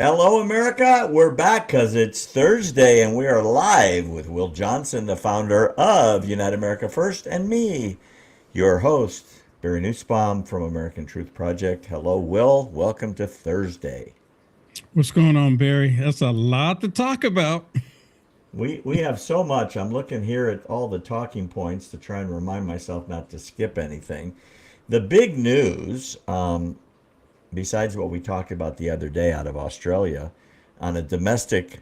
Hello, America. We're back because it's Thursday and we are live with Will Johnson, the founder of Unite America First, and me, your host, Barry Nussbaum from American Truth Project. Hello, Will. Welcome to Thursday. What's going on, Barry? That's a lot to talk about. We have so much. I'm looking here at all the talking points to try and remind myself not to skip anything. The big news, besides what we talked about the other day out of Australia, on a domestic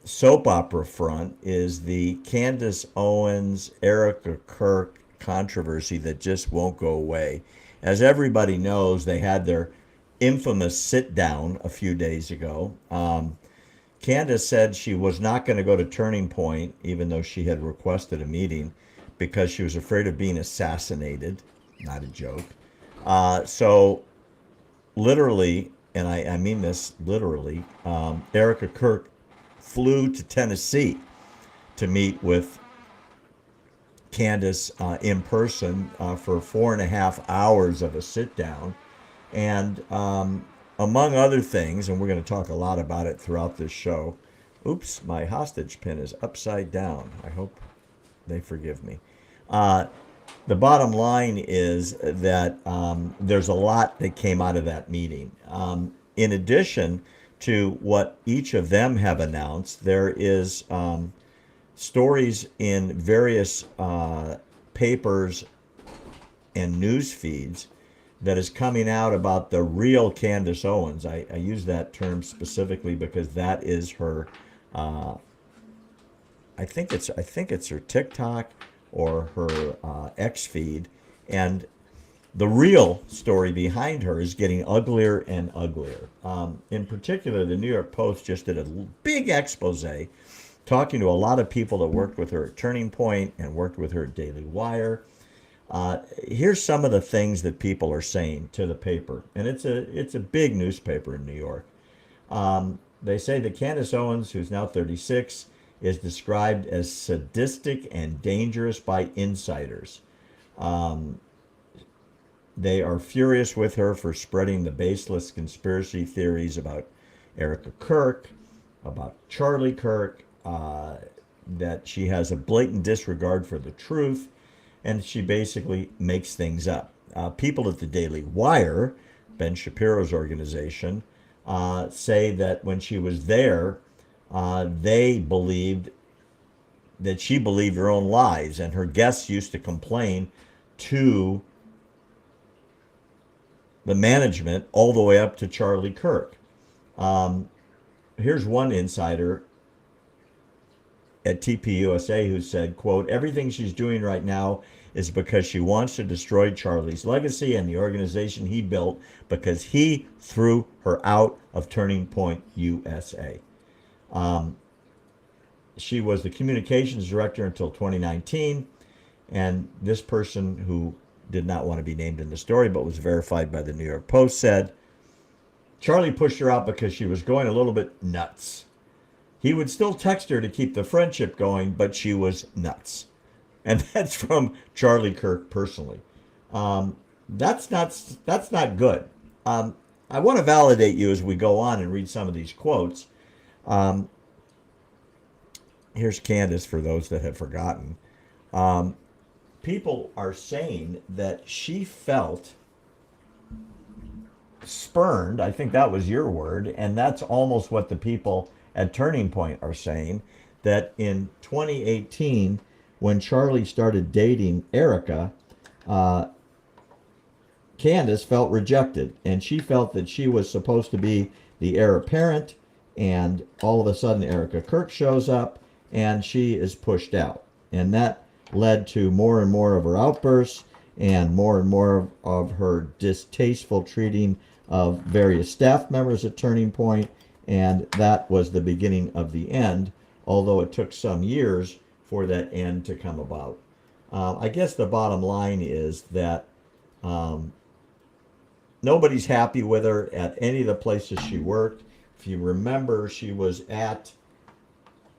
soap opera front, is the Candace Owens, Erica Kirk controversy that just won't go away. As everybody knows, they had their infamous sit down a few days ago. Candace said she was not going to go to Turning Point, even though she had requested a meeting, because she was afraid of being assassinated. Not a joke. So literally, and I mean this literally, Erica Kirk flew to Tennessee to meet with Candace in person for 4.5 hours of a sit down. And among other things, and we're going to talk a lot about it throughout this show. Oops, my hostage pin is upside down. I hope they forgive me. Uh, the bottom line is that there's a lot that came out of that meeting. In addition to what each of them have announced, there is stories in various papers and news feeds that is coming out about the real Candace Owens. I use that term specifically because that is her. Uh, I think it's her TikTok or her X feed, and the real story behind her is getting uglier and uglier. In particular, the New York Post just did a big expose talking to a lot of people that worked with her at Turning Point and worked with her at Daily Wire. Here's some of the things that people are saying to the paper, and it's a big newspaper in New York. They say that Candace Owens, who's now 36, is described as sadistic and dangerous by insiders. Um, they are furious with her for spreading the baseless conspiracy theories about Erica Kirk, about Charlie Kirk, that she has a blatant disregard for the truth, and she basically makes things up. People at the Daily Wire, Ben Shapiro's organization, say that when she was there, they believed that she believed her own lies, and her guests used to complain to the management all the way up to Charlie Kirk. Um, Here's one insider at TPUSA who said, quote, everything she's doing right now is because she wants to destroy Charlie's legacy and the organization he built because he threw her out of Turning Point USA. Um, she was the communications director until 2019, and this person who did not want to be named in the story but was verified by the New York Post said, Charlie pushed her out because she was going a little bit nuts. He would still text her to keep the friendship going, but she was nuts. And that's from Charlie Kirk personally. Um, that's not good. I want to validate you as we go on and read some of these quotes. Um, Here's Candace for those that have forgotten. Um, People are saying that she felt spurned. I think that was your word, and that's almost what the people at Turning Point are saying. That in 2018, when Charlie started dating Erica, uh, Candace felt rejected, and she felt that she was supposed to be the heir apparent, and all of a sudden Erica Kirk shows up, and she is pushed out. And that led to more and more of her outbursts and more of her distasteful treating of various staff members at Turning Point, and that was the beginning of the end, although it took some years for that end to come about. I guess the bottom line is that um, nobody's happy with her at any of the places she worked. If you remember, she was at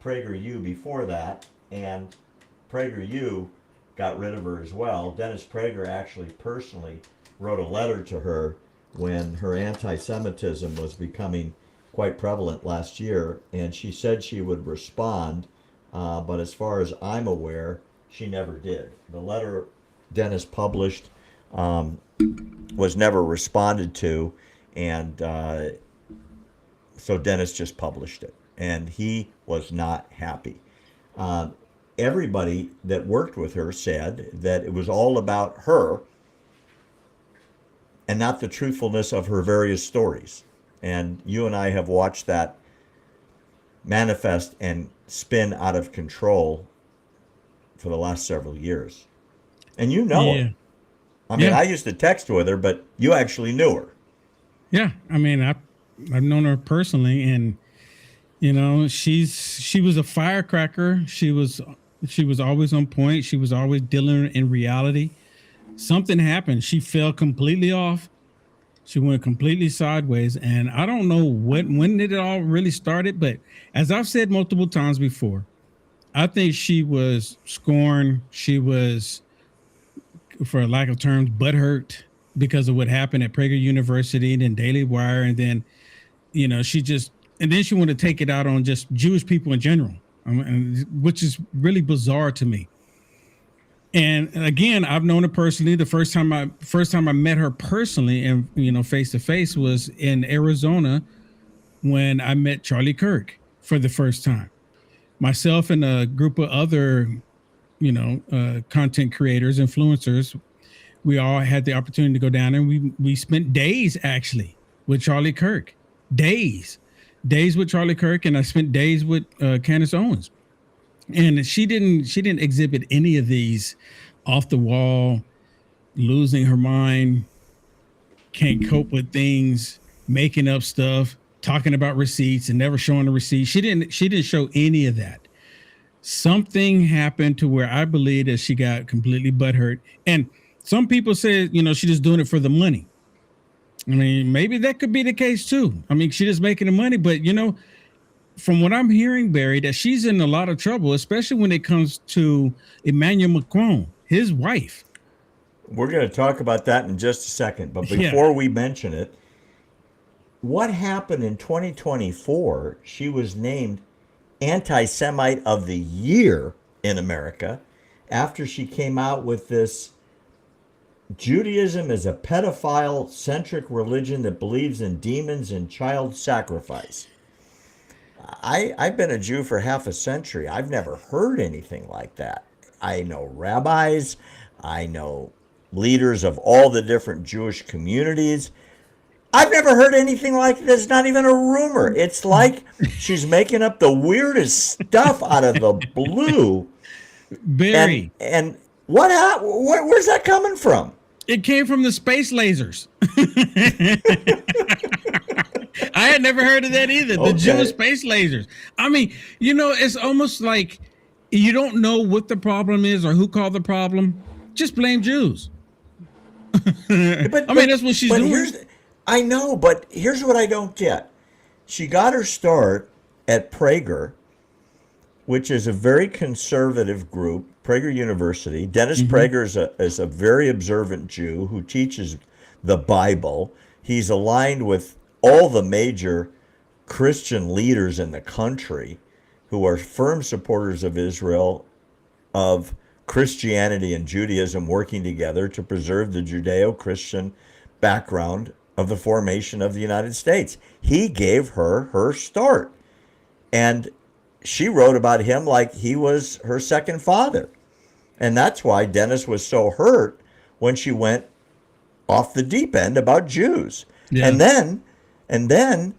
PragerU before that, and PragerU got rid of her as well. Dennis Prager actually personally wrote a letter to her when her anti-Semitism was becoming quite prevalent last year, and she said she would respond, but as far as I'm aware, she never did. The letter Dennis published was never responded to, and so Dennis just published it, and he was not happy. Everybody that worked with her said that it was all about her and not the truthfulness of her various stories. And you and I have watched that manifest and spin out of control for the last several years. And you know Yeah. her. I mean, Yeah. I used to text with her, but you actually knew her. Yeah. I mean, I've known her personally, and she was a firecracker. She was always on point. She was always dealing in reality. Something happened. She fell completely off. She went completely sideways, and I don't know when did it all really started. But as I've said multiple times before, I think she was scorned. She was, for lack of terms, butthurt because of what happened at Prager University and then Daily Wire, and then and then she wanted to take it out on just Jewish people in general, which is really bizarre to me. And again, I've known her personally. The first time I met her personally and face to face was in Arizona when I met Charlie Kirk for the first time. Myself and a group of other content creators, influencers, we all had the opportunity to go down there, and we spent days actually with Charlie Kirk. Days with Charlie Kirk, and I spent days with Candace Owens. And she didn't exhibit any of these off the wall, losing her mind, can't cope with things, making up stuff, talking about receipts and never showing the receipts. She didn't show any of that. Something happened to where I believe that she got completely butthurt. And some people say, she's just doing it for the money. I mean, maybe that could be the case too. I mean, she's just making the money, but from what I'm hearing, Barry, that she's in a lot of trouble, especially when it comes to Emmanuel Macron, his wife. We're going to talk about that in just a second. But Yeah. before we mention it, what happened in 2024? She was named Anti-Semite of the Year in America after she came out with this Judaism is a pedophile-centric religion that believes in demons and child sacrifice. I've been a Jew for half a century. I've never heard anything like that. I know rabbis. I know leaders of all the different Jewish communities. I've never heard anything like this, not even a rumor. It's like she's making up the weirdest stuff out of the blue. Barry. And where's that coming from? It came from the space lasers. I had never heard of that either. The Jewish space lasers. I mean, it's almost like you don't know what the problem is or who caused the problem. Just blame Jews. That's what she's doing. I know, but here's what I don't get. She got her start at Prager, which is a very conservative group, Prager University. Dennis Prager is a very observant Jew who teaches the Bible. He's aligned with all the major Christian leaders in the country who are firm supporters of Israel, of Christianity and Judaism working together to preserve the Judeo-Christian background of the formation of the United States. He gave her her start. And she wrote about him like he was her second father. And that's why Dennis was so hurt when she went off the deep end about Jews. Yeah. And then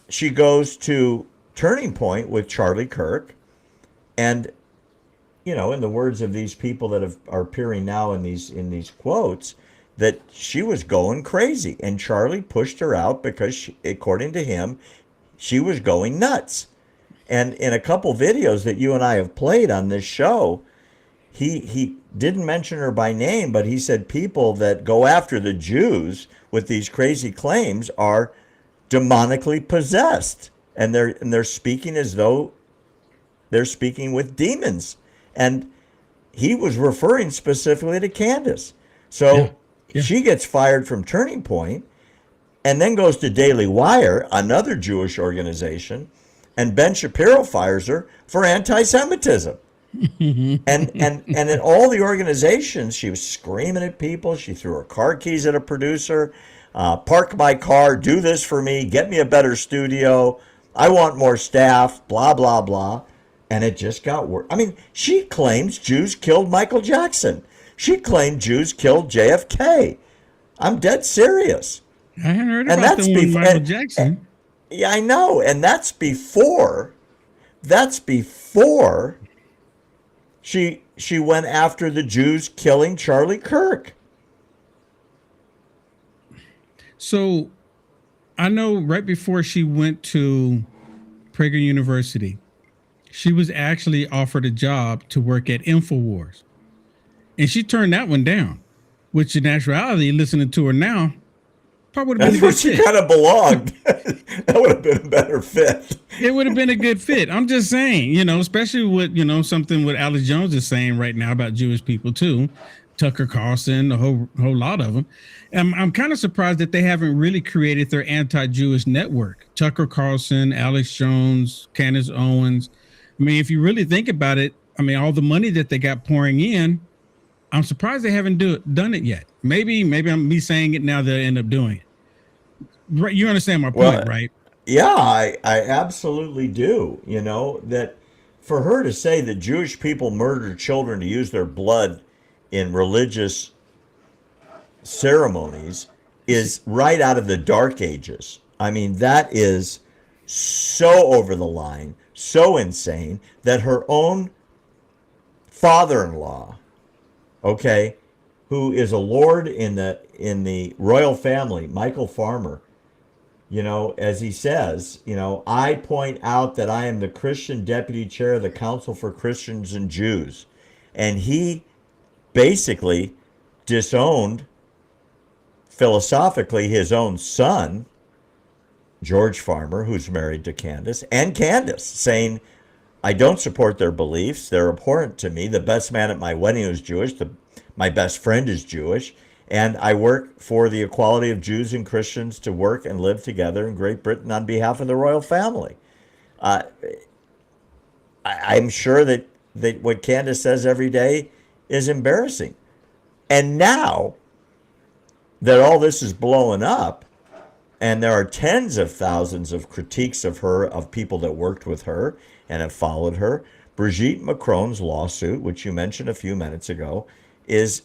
she goes to Turning Point with Charlie Kirk. And, in the words of these people that are appearing now in these quotes, that she was going crazy. And Charlie pushed her out because, according to him, she was going nuts. And in a couple videos that you and I have played on this show, he didn't mention her by name, but he said people that go after the Jews with these crazy claims are demonically possessed, and they're speaking as though they're speaking with demons. And he was referring specifically to Candace. So she gets fired from Turning Point. and then goes to Daily Wire, another Jewish organization, and Ben Shapiro fires her for anti-Semitism. And in all the organizations, she was screaming at people. She threw her car keys at a producer. Park my car, do this for me, get me a better studio. I want more staff, blah, blah, blah. And it just got worse. I mean, she claims Jews killed Michael Jackson. She claimed Jews killed JFK. I'm dead serious. I hadn't heard about the one Michael Jackson. Yeah, I know. And that's before she went after the Jews killing Charlie Kirk. So I know right before she went to Prager University, she was actually offered a job to work at InfoWars. And she turned that one down, which in actuality, listening to her now, probably would have been a good fit. That's where she kind of belonged. That would have been a better fit. It would have been a good fit. I'm just saying, you know, especially with, you know, something what Alex Jones is saying right now about Jewish people too. Tucker Carlson, a whole lot of them. I'm kind of surprised that they haven't really created their anti-Jewish network. Tucker Carlson, Alex Jones, Candace Owens. I mean, if you really think about it, I mean, all the money that they got pouring in, I'm surprised they haven't done it yet. Maybe I'm me saying it now, they'll end up doing it. Right, you understand my point, right? Yeah, I absolutely do. You know, that for her to say that Jewish people murder children to use their blood in religious ceremonies is right out of the Dark Ages. I mean, that is so over the line, so insane that her own father-in-law, okay, who is a lord in the royal family, Michael Farmer, you know, as he says, you know, I point out that I am the Christian deputy chair of the Council for Christians and Jews. And he basically disowned philosophically his own son, George Farmer, who's married to Candace, and Candace, saying, I don't support their beliefs. They're abhorrent to me. The best man at my wedding was Jewish. My best friend is Jewish. And I work for the equality of Jews and Christians to work and live together in Great Britain on behalf of the royal family. I'm sure that what Candace says every day is embarrassing. And now that all this is blowing up, and there are tens of thousands of critiques of her, of people that worked with her and have followed her, Brigitte Macron's lawsuit, which you mentioned a few minutes ago, is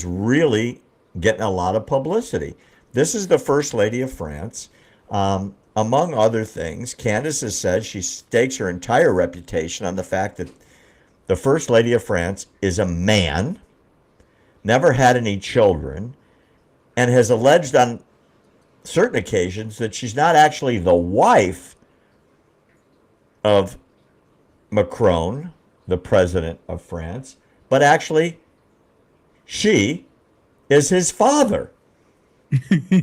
really getting a lot of publicity. This is the First Lady of France. Among other things, Candace has said she stakes her entire reputation on the fact that the First Lady of France is a man, never had any children, and has alleged on certain occasions that she's not actually the wife of Macron, the president of France, but actually she is his father,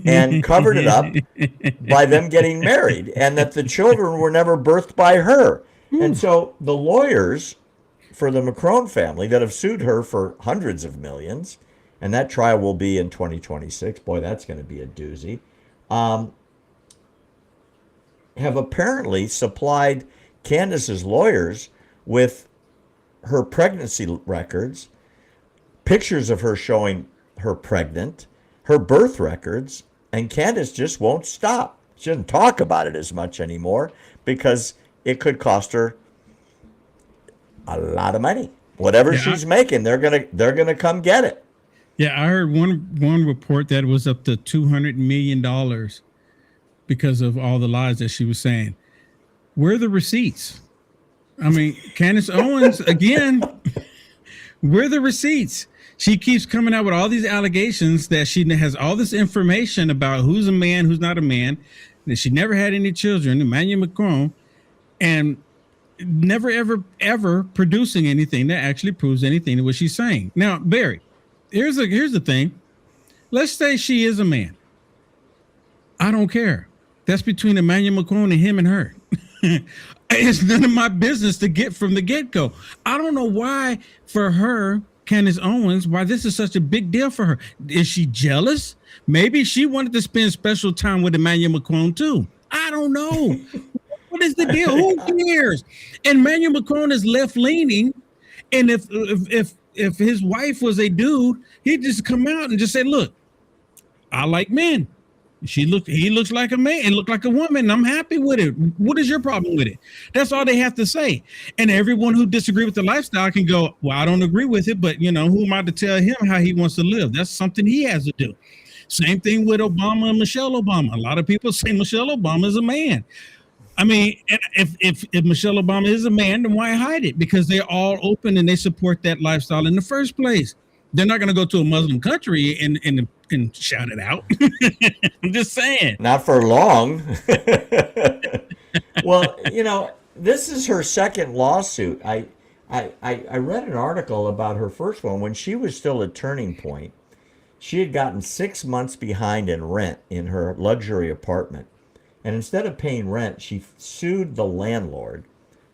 and covered it up by them getting married, and that the children were never birthed by her. And so the lawyers for the Macron family that have sued her for hundreds of millions, and that trial will be in 2026. Boy, that's going to be a doozy. Have apparently supplied Candace's lawyers with her pregnancy records, pictures of her showing her pregnant, her birth records, and Candace just won't stop. She doesn't talk about it as much anymore because it could cost her a lot of money. Whatever she's making, they're gonna come get it. Yeah, I heard one report that it was up to $200 million because of all the lies that she was saying. Where are the receipts? I mean, Candace Owens, again, where are the receipts? She keeps coming out with all these allegations that she has all this information about who's a man, who's not a man, that she never had any children, Emmanuel Macron, and never, ever producing anything that actually proves anything to what she's saying. Now, Barry, here's the thing. Let's say she is a man. I don't care. That's between Emmanuel Macron and him and her. It's none of my business to get from the get-go. I don't know why for her Candace Owens why this is such a big deal for her. Is she jealous? Maybe she wanted to spend special time with Emmanuel Macron too. I don't know. What is the deal? Who cares? And Emmanuel Macron is left leaning, and if his wife was a dude, he'd just come out and just say, "Look, I like men. He looks like a man and look like a woman. And I'm happy with it. What is your problem with it?" That's all they have to say. And everyone who disagree with the lifestyle can go, "Well, I don't agree with it, but who am I to tell him how he wants to live? That's something he has to do." Same thing with Obama and Michelle Obama. A lot of people say Michelle Obama is a man. I mean, if Michelle Obama is a man, then why hide it? Because they're all open and they support that lifestyle in the first place. They're not going to go to a Muslim country and shout it out. I'm just saying. Not for long. Well, this is her second lawsuit. I read an article about her first one when she was still at Turning Point. She had gotten 6 months behind in rent in her luxury apartment. And instead of paying rent, she sued the landlord,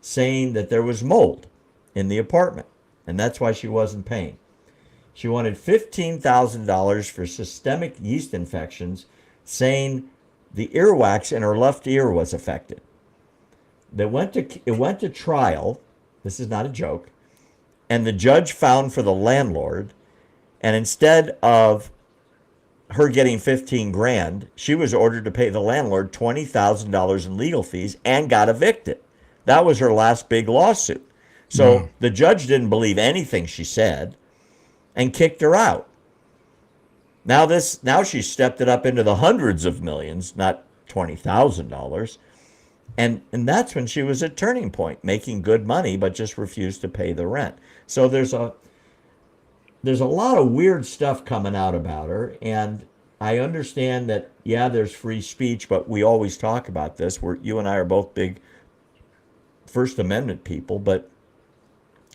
saying that there was mold in the apartment. And that's why she wasn't paying. She wanted $15,000 for systemic yeast infections, saying the earwax in her left ear was affected. It went to trial. This is not a joke. And the judge found for the landlord. And instead of her getting 15 grand, she was ordered to pay the landlord $20,000 in legal fees and got evicted. That was her last big lawsuit. So the judge didn't believe anything she said and kicked her out. Now she stepped it up into the hundreds of millions, not $20,000. And that's when she was at Turning Point, making good money, but just refused to pay the rent. So there's a lot of weird stuff coming out about her, and I understand that, there's free speech, but we always talk about this. You and I are both big First Amendment people, but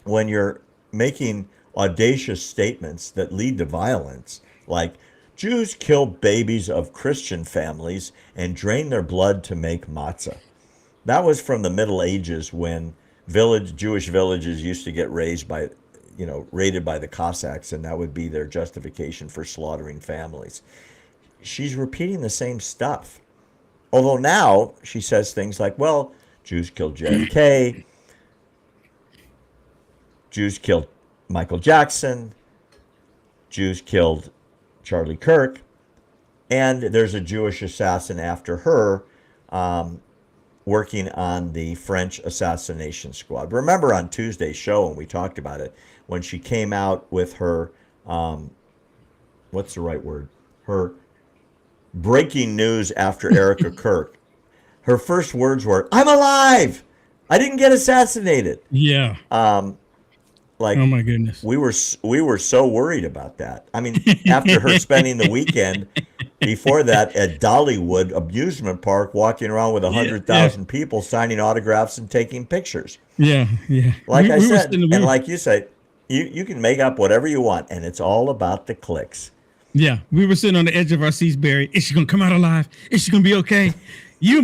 when you're making audacious statements that lead to violence, like Jews kill babies of Christian families and drain their blood to make matzah. That was from the Middle Ages when Jewish villages used to get raided by the Cossacks, and that would be their justification for slaughtering families. She's repeating the same stuff. Although now she says things like, well, Jews killed JFK, Jews killed Michael Jackson, Jews killed Charlie Kirk, and there's a Jewish assassin after her working on the French assassination squad. Remember on Tuesday's show when we talked about it, when she came out with her, what's the right word? Her breaking news after Erica Kirk. Her first words were, "I'm alive! I didn't get assassinated." Yeah. Like, oh my goodness. We were so worried about that. I mean, after her spending the weekend before that at Dollywood amusement park, walking around with 100,000 people signing autographs and taking pictures. Yeah. Like I said, and like you said, you can make up whatever you want, and it's all about the clicks. Yeah, we were sitting on the edge of our seats, Barry. Is she gonna come out alive? Is she gonna be okay?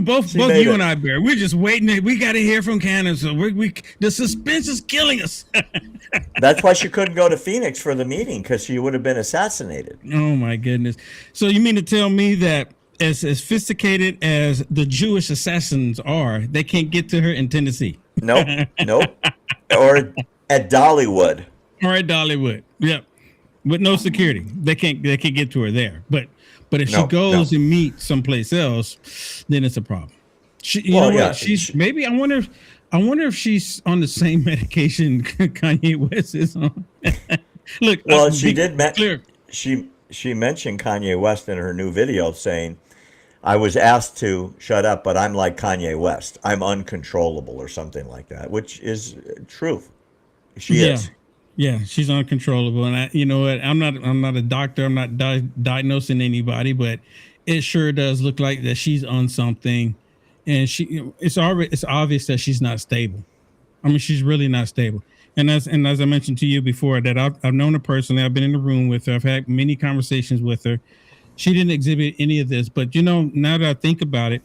Both you and I, Barry. We're just waiting. We got to hear from Candace. So the suspense is killing us. That's why she couldn't go to Phoenix for the meeting, because she would have been assassinated. Oh my goodness! So you mean to tell me that as sophisticated as the Jewish assassins are, they can't get to her in Tennessee? Nope. Or at Dollywood. Yep. With no security, they can't get to her there. But if she goes and meets someplace else, then it's a problem. Maybe I wonder if she's on the same medication Kanye West is on. Look, well, she did. She mentioned Kanye West in her new video, saying, "I was asked to shut up, but I'm like Kanye West. I'm uncontrollable," or something like that, which is truth. She is. Yeah, she's uncontrollable, and you know what? I'm not a doctor. I'm not diagnosing anybody, but it sure does look like that she's on something, and it's obvious that she's not stable. I mean, she's really not stable. And as I mentioned to you before, that I've known her personally. I've been in the room with her. I've had many conversations with her. She didn't exhibit any of this, but now that I think about it,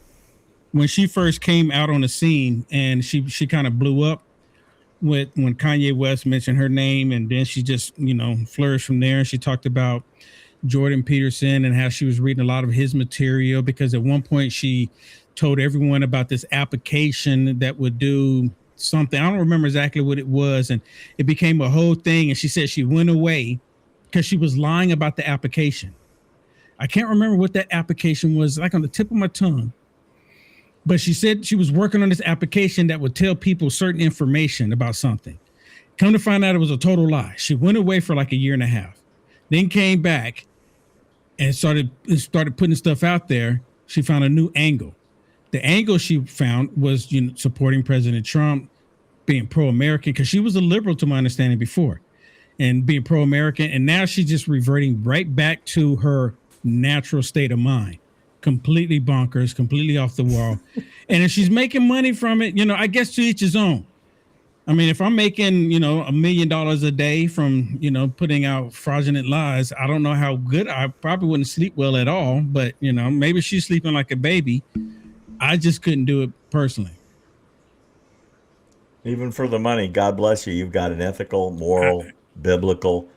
when she first came out on the scene and she kind of blew up, with when Kanye West mentioned her name, and then she just flourished from there. She talked about Jordan Peterson and how she was reading a lot of his material, because at one point she told everyone about this application that would do something. I don't remember exactly what it was, and it became a whole thing. And she said she went away because she was lying about the application. I can't remember what that application was, like on the tip of my tongue. But she said she was working on this application that would tell people certain information about something. Come to find out, it was a total lie. She went away for like a year and a half, then came back and started putting stuff out there. She found a new angle. The angle she found was supporting President Trump, being pro-American, because she was a liberal to my understanding before, and being pro-American. And now she's just reverting right back to her natural state of mind, completely bonkers, completely off the wall. And if she's making money from it, I guess to each his own. I mean, if I'm making, $1 million a day from, putting out fraudulent lies, I don't know how good. I probably wouldn't sleep well at all, but, maybe she's sleeping like a baby. I just couldn't do it personally. Even for the money, God bless you. You've got an ethical, moral, biblical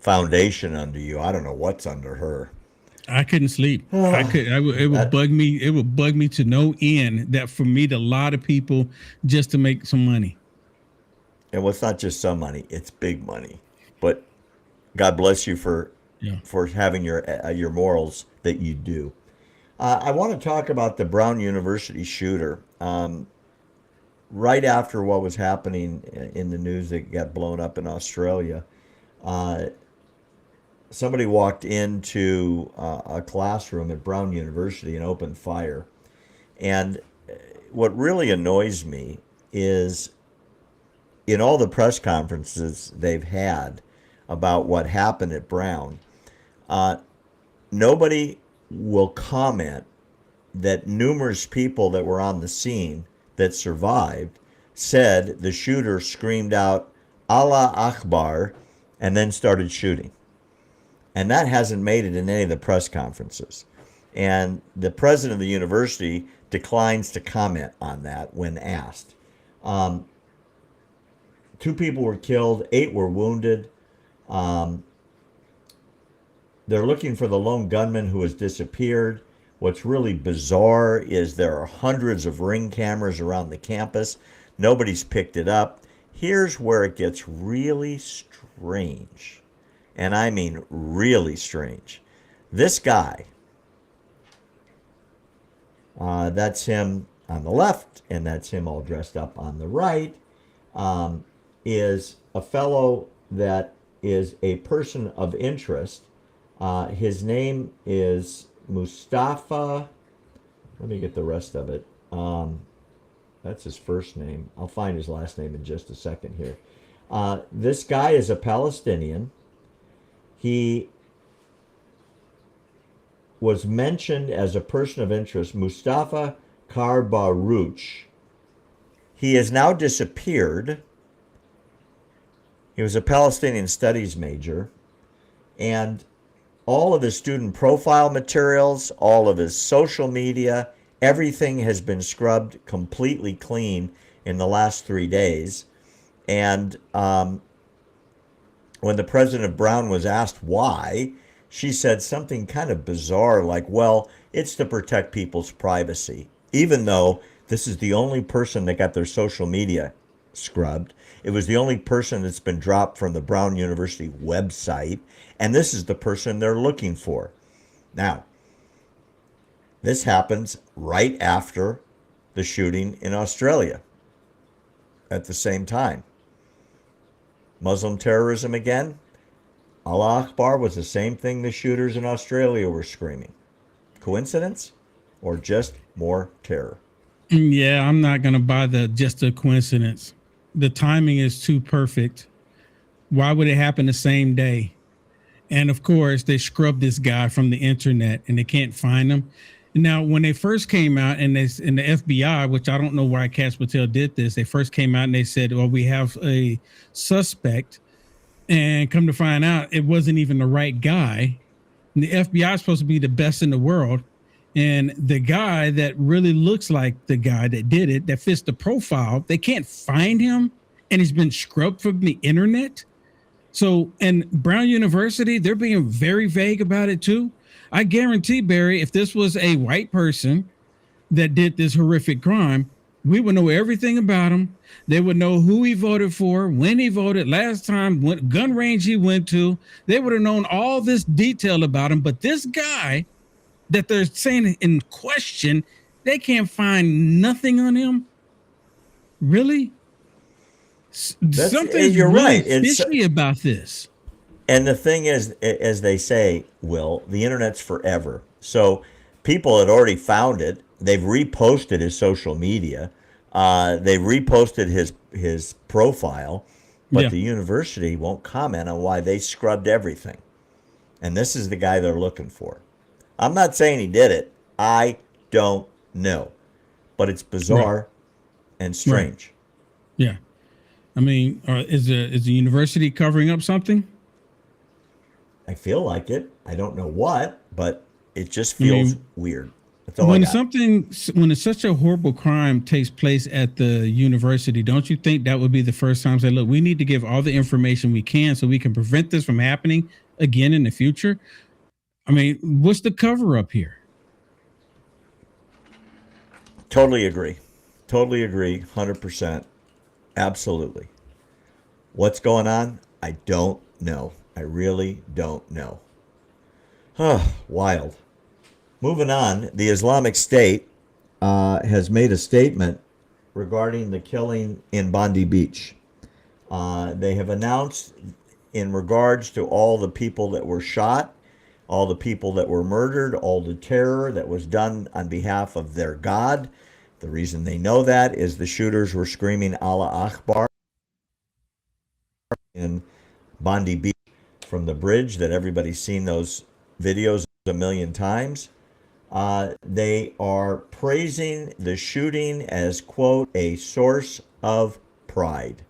foundation under you. I don't know what's under her. I couldn't sleep. It would bug me. It would bug me to no end that for me to lie to people just to make some money. And it's not just some money; it's big money. But God bless you for having your morals that you do. I want to talk about the Brown University shooter. Right after what was happening in the news that got blown up in Australia, somebody walked into a classroom at Brown University and opened fire. And what really annoys me is in all the press conferences they've had about what happened at Brown, nobody will comment that numerous people that were on the scene that survived said the shooter screamed out Allah Akbar and then started shooting. And that hasn't made it in any of the press conferences. And the president of the university declines to comment on that when asked. 2 people were killed, 8 were wounded. They're looking for the lone gunman who has disappeared. What's really bizarre is there are hundreds of ring cameras around the campus. Nobody's picked it up. Here's where it gets really strange. And I mean really strange. This guy, that's him on the left, and that's him all dressed up on the right, is a fellow that is a person of interest. His name is Mustafa. Let me get the rest of it. That's his first name. I'll find his last name in just a second here. This guy is a Palestinian. He was mentioned as a person of interest, Mustafa Karbarouch. He has now disappeared. He was a Palestinian studies major, and all of his student profile materials, all of his social media, everything has been scrubbed completely clean in the last 3 days. And when the president of Brown was asked why, she said something kind of bizarre like, well, it's to protect people's privacy, even though this is the only person that got their social media scrubbed. It was the only person that's been dropped from the Brown University website, and this is the person they're looking for. Now, this happens right after the shooting in Australia at the same time. Muslim terrorism again. Allah Akbar was the same thing the shooters in Australia were screaming. Coincidence or just more terror? Yeah, I'm not going to buy just a coincidence. The timing is too perfect. Why would it happen the same day? And of course, they scrubbed this guy from the internet and they can't find him. Now, when they first came out and the FBI, which I don't know why Cash Patel did this, they first came out and they said, well, we have a suspect. And come to find out, it wasn't even the right guy. And the FBI is supposed to be the best in the world. And the guy that really looks like the guy that did it, that fits the profile, they can't find him and he's been scrubbed from the internet. So, and Brown University, they're being very vague about it too. I guarantee, Barry, if this was a white person that did this horrific crime, we would know everything about him. They would know who he voted for, when he voted, last time, what gun range he went to. They would have known all this detail about him. But this guy that they're saying in question, they can't find nothing on him. Really? Something's you're really right. fishy about this. And the thing is, as they say, Will, the internet's forever. So people had already found it. They've reposted his social media. They reposted his profile, but Yeah. the university won't comment on why they scrubbed everything. And this is the guy they're looking for. I'm not saying he did it. I don't know. But it's bizarre and strange. Yeah. I mean, is the university covering up something? I feel like it. I don't know what, but it just feels weird. That's all I When got. when such a horrible crime takes place at the university, don't you think that would be the first time say, look, we need to give all the information we can so we can prevent this from happening again in the future? I mean, what's the cover up here? Totally agree. Totally agree. 100%. Absolutely. What's going on? I don't know. I really don't know. Wild. Moving on, the Islamic State has made a statement regarding the killing in Bondi Beach. They have announced, in regards to all the people that were shot, all the people that were murdered, all the terror that was done on behalf of their God. The reason they know that is the shooters were screaming Allah Akbar in Bondi Beach from the bridge that everybody's seen those videos a million times. They are praising the shooting as, quote, a source of pride.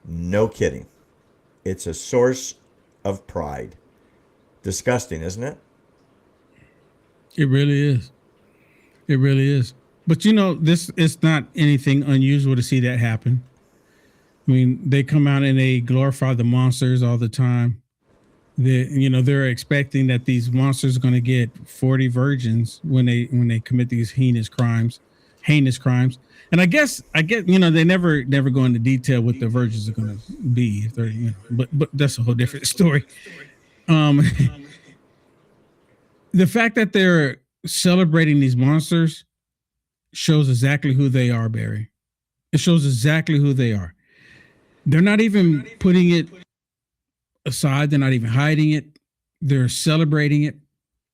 No kidding. It's a source of pride. Disgusting, isn't it? It really is. It really is. But you know, this is not anything unusual to see that happen. I mean, they come out and they glorify the monsters all the time. They're expecting that these monsters are going to get 40 virgins when they commit these heinous crimes. And I get, they never go into detail what the virgins are going to be. If they're, but that's a whole different story. The fact that they're celebrating these monsters shows exactly who they are, Barry. It shows exactly who they are. They're not even putting it aside. They're not even hiding it. They're celebrating it,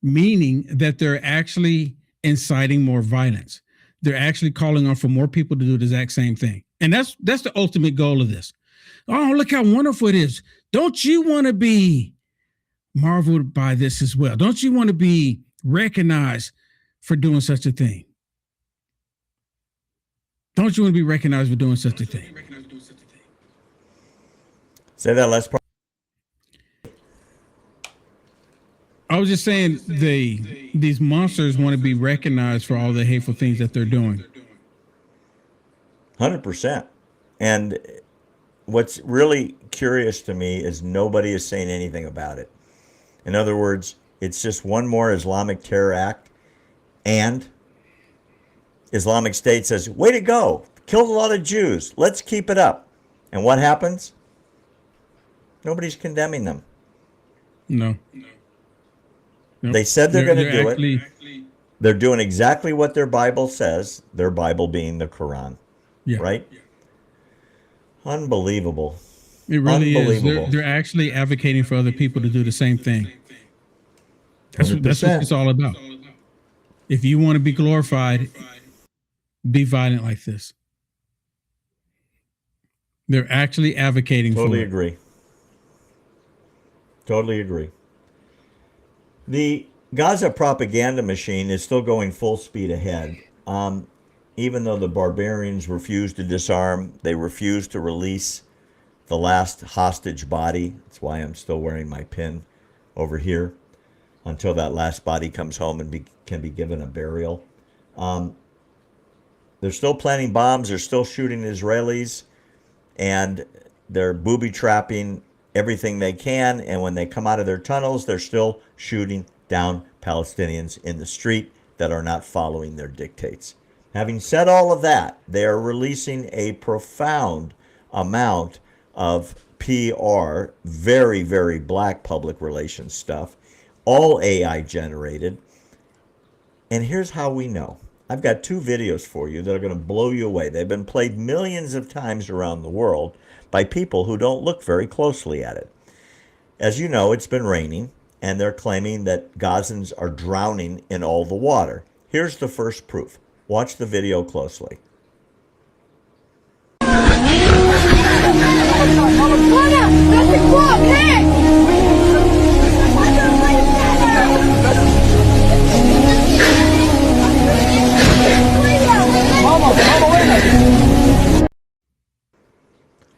meaning that they're actually inciting more violence. They're actually calling on for more people to do the exact same thing. And that's the ultimate goal of this. Oh, look how wonderful it is. Don't you want to be marveled by this as well? Don't you want to be recognized for doing such a thing? Don't you want to be recognized for doing such a thing? Say that last part. I was just saying these monsters want to be recognized for all the hateful things that they're doing. 100%. And what's really curious to me is nobody is saying anything about it. In other words, it's just one more Islamic terror act, and Islamic State says, way to go, killed a lot of Jews, let's keep it up. And what happens? Nobody's condemning them. No. Nope. They said they're going to do actually, it. They're doing exactly what their Bible says, their Bible being the Quran. Yeah. Right? Yeah. Unbelievable. It really is. They're actually advocating for other people to do the same thing. That's what it's all about. If you want to be glorified, be violent like this. They're actually advocating for it. Totally agree. Totally agree. The Gaza propaganda machine is still going full speed ahead. Even though the barbarians refuse to disarm, they refuse to release the last hostage body. That's why I'm still wearing my pin over here until that last body comes home and can be given a burial. They're still planting bombs. They're still shooting Israelis. and they're booby trapping everything they can. And when they come out of their tunnels, they're still shooting down Palestinians in the street that are not following their dictates. Having said all of that, they are releasing a profound amount of PR, very, very black public relations stuff, all AI generated. And here's how we know. I've got 2 videos for you that are going to blow you away. They've been played millions of times around the world by people who don't look very closely at it. As you know, it's been raining, and they're claiming that Gazans are drowning in all the water. Here's the first proof. Watch the video closely.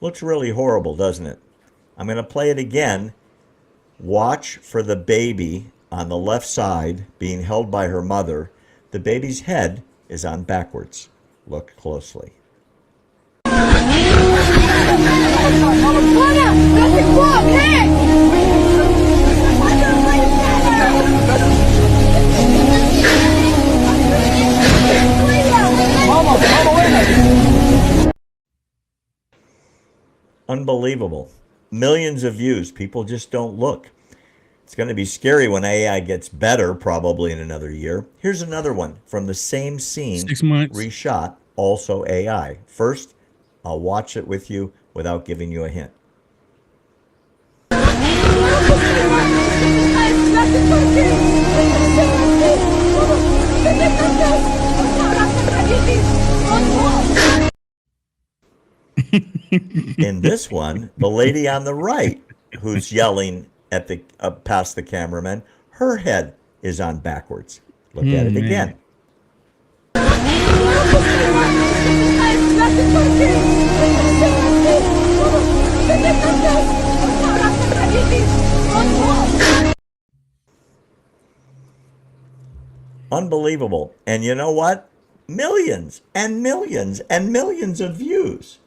Looks really horrible, doesn't it? I'm going to play it again. Watch for the baby on the left side being held by her mother. The baby's head is on backwards. Look closely. Unbelievable. Millions of views. People just don't look. It's going to be scary when AI gets better, probably in another year. Here's another one from the same scene, 6 months. reshot, also AI. First, I'll watch it with you without giving you a hint. In this one, the lady on the right who's yelling at the past the cameraman, her head is on backwards. Look at it again. Unbelievable. And you know what? Millions and millions and millions of views.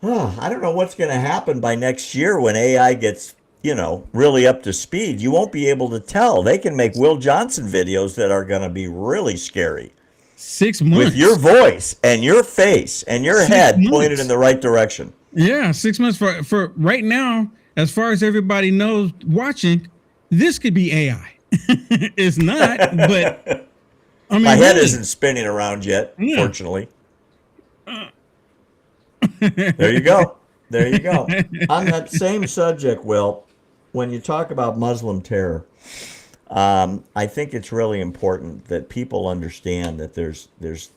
I don't know what's going to happen by next year when AI gets, really up to speed. You won't be able to tell. They can make Will Johnson videos that are going to be really scary. 6 months. With your voice and your face and your head pointed in the right direction. Yeah, 6 months for right now, as far as everybody knows watching, this could be AI. It's not, but I mean, my head isn't spinning around yet, fortunately. There you go. There you go. On that same subject, Will, when you talk about Muslim terror, I think it's really important that people understand that there's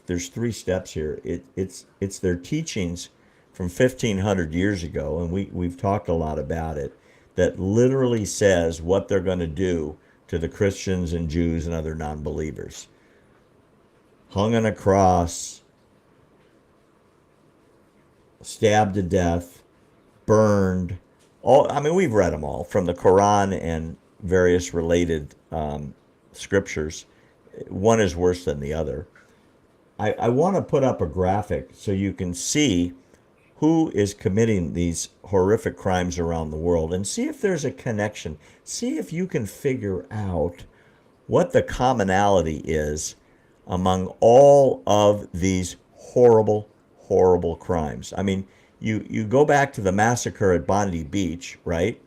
3 steps here. It's their teachings from 1,500 years ago, and we've talked a lot about it, that literally says what they're going to do to the Christians and Jews and other non-believers. Hung on a cross, stabbed to death, burned. We've read them all from the Quran and various related scriptures. One is worse than the other. I want to put up a graphic so you can see who is committing these horrific crimes around the world and see if there's a connection. See if you can figure out what the commonality is among all of these horrible, horrible crimes. I mean, you go back to the massacre at Bondi Beach, right?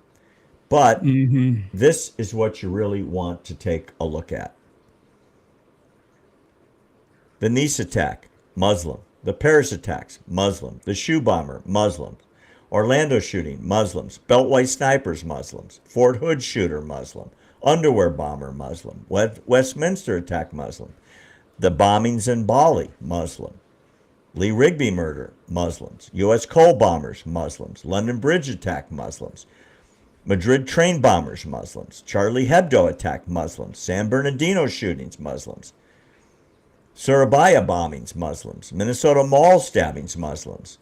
But this is what you really want to take a look at. The Nice attack, Muslim. The Paris attacks, Muslim. The shoe bomber, Muslims. Orlando shooting, Muslims. Beltway snipers, Muslims. Fort Hood shooter, Muslim. Underwear bomber, Muslim. Westminster attack, Muslim. The bombings in Bali, Muslim. Lee Rigby murder, Muslims. U.S. coal bombers, Muslims. London Bridge attack, Muslims. Madrid train bombers, Muslims. Charlie Hebdo attack, Muslims. San Bernardino shootings, Muslims. Surabaya bombings, Muslims. Minnesota mall stabbings, Muslims.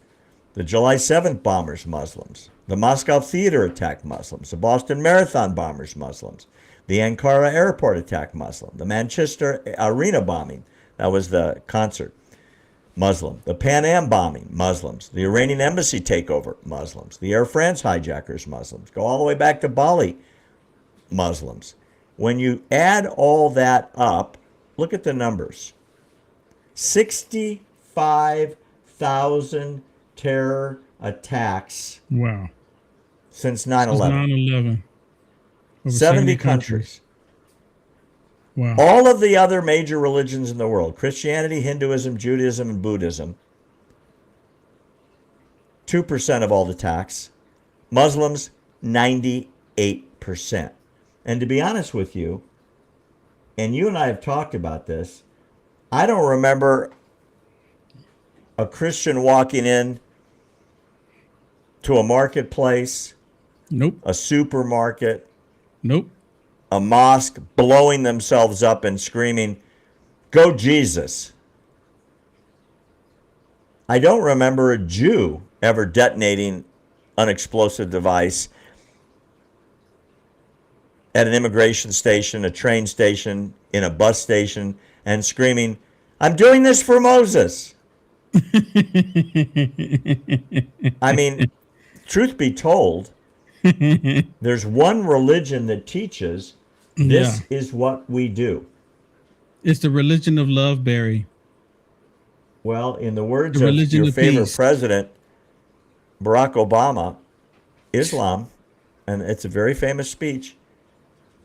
The July 7th bombers, Muslims. The Moscow theater attack, Muslims. The Boston Marathon bombers, Muslims. The Ankara airport attack, Muslim. The Manchester arena bombing, that was the concert. Muslim. The Pan Am bombing, Muslims. The Iranian embassy takeover, Muslims. The Air France hijackers, Muslims. Go all the way back to Bali, Muslims. When you add all that up, look at the numbers. 65,000 terror attacks Wow. since Since 9/11. 9/11. Over 70 countries. Wow. All of the other major religions in the world, Christianity, Hinduism, Judaism, and Buddhism, 2% of all the attacks. Muslims, 98%. And to be honest with you, and you and I have talked about this, I don't remember a Christian walking in to a marketplace, Nope. a supermarket, Nope. a mosque, blowing themselves up and screaming, "Go Jesus." I don't remember a Jew ever detonating an explosive device at an immigration station, a train station, in a bus station, and screaming, "I'm doing this for Moses." I mean, truth be told, there's one religion that teaches this is what we do. It's the religion of love, Barry. Well, in the words The of religion your of favorite peace. president, Barack Obama, Islam, and it's a very famous speech,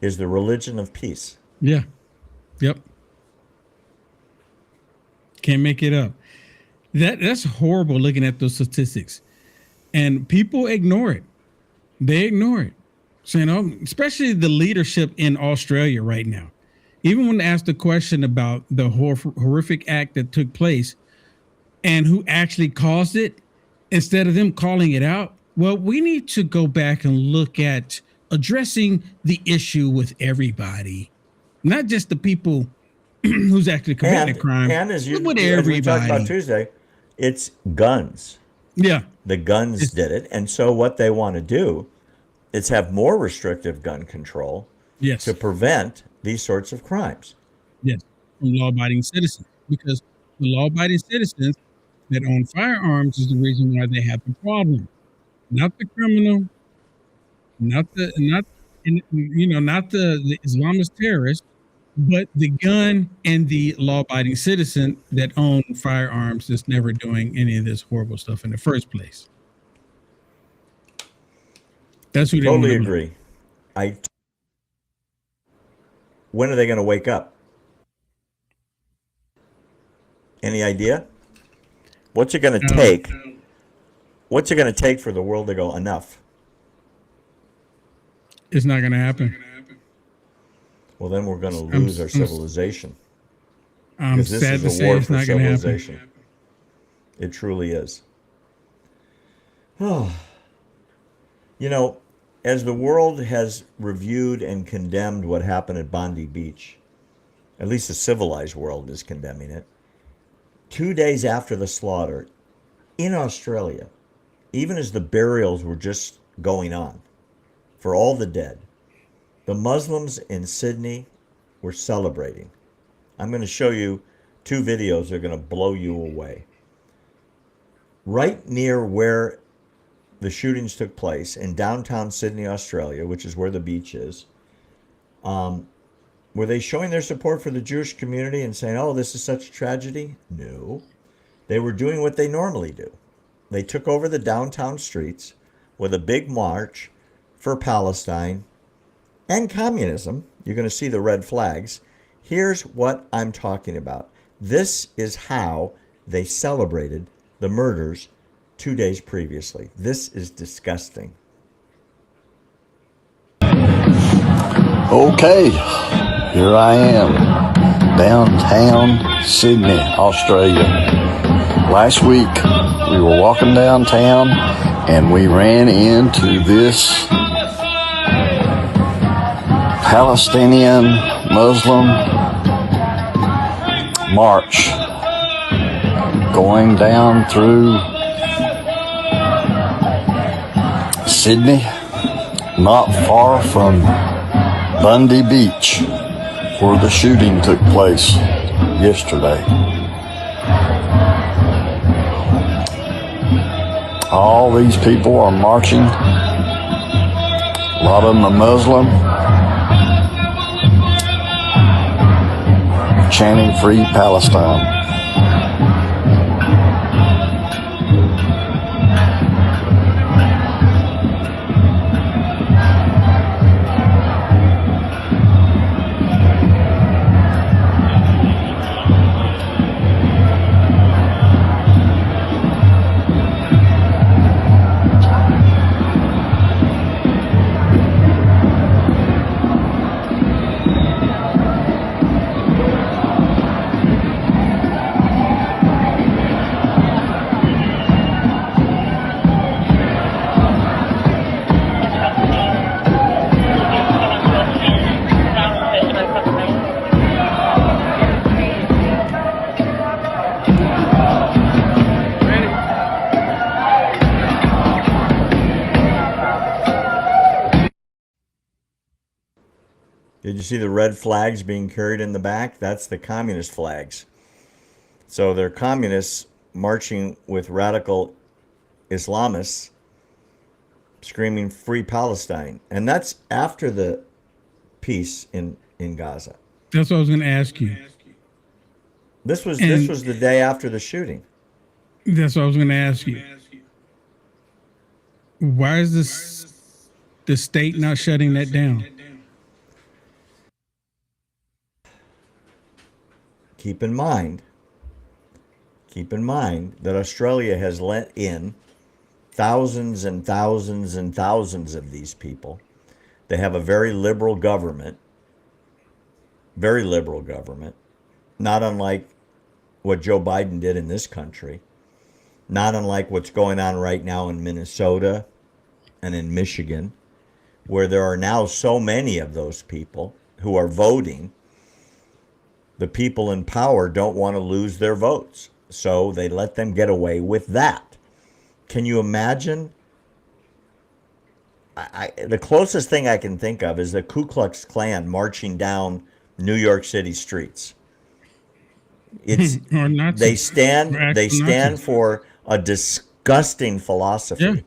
is the religion of peace. Yeah. Yep. Can't make it up. That's horrible looking at those statistics. And people ignore it. They ignore it. So, you know, especially the leadership in Australia right now. Even when asked the question about the horrific act that took place and who actually caused it, instead of them calling it out, well, we need to go back and look at addressing the issue with everybody, not just the people who's actually committing the crime, And as but with as we talked about everybody. Tuesday, it's guns. Yeah. The guns did it. And so what they want to do is have more restrictive gun control Yes. to prevent these sorts of crimes. Yes. From law-abiding citizens, because the law-abiding citizens that own firearms is the reason why they have the problem, not the criminal, not the Islamist terrorist, but the gun and the law-abiding citizen that own firearms that's never doing any of this horrible stuff in the first place. That's who they Totally want to agree. When are they going to wake up? Any idea? What's it going to take? What's it going to take for the world to go enough? It's not going to happen. Well, then we're going to lose our civilization. I'm Because this sad is to a say war it's for not going to happen. civilization. It truly is. Oh. You know, as the world has reviewed and condemned what happened at Bondi Beach, at least the civilized world is condemning it, 2 days after the slaughter in Australia, even as the burials were just going on for all the dead, the Muslims in Sydney were celebrating. I'm going to show you two videos that are going to blow you away. Right near where the shootings took place in downtown Sydney, Australia, which is where the beach is, were they showing their support for the Jewish community and saying, "Oh, this is such a tragedy"? No. They were doing what they normally do. They took over the downtown streets with a big march for Palestine and communism. You're going to see the red flags. Here's what I'm talking about. This is how they celebrated the murders 2 days previously. This is disgusting. Okay, here I am, downtown Sydney, Australia. Last week, we were walking downtown and we ran into this Palestinian Muslim march going down through Sydney, not far from Bondi Beach, where the shooting took place yesterday. All these people are marching. A lot of them are Muslim, chanting Free Palestine. Did you see the red flags being carried in the back? That's the communist flags. So they're communists marching with radical Islamists screaming Free Palestine. And that's after the peace in Gaza. That's what I was going to ask you. This was And the day after the shooting. that's what I was going to ask you. Why is the state not shutting that down? Keep in mind that Australia has let in thousands and thousands and thousands of these people. They have a very liberal government, not unlike what Joe Biden did in this country, not unlike what's going on right now in Minnesota and in Michigan, where there are now so many of those people who are voting. The people in power don't want to lose their votes, so they let them get away with that. Can you imagine? The closest thing I can think of is the Ku Klux Klan marching down New York City streets. It's Or Nazis. Or they actual stand Nazis. for a disgusting Yeah. philosophy,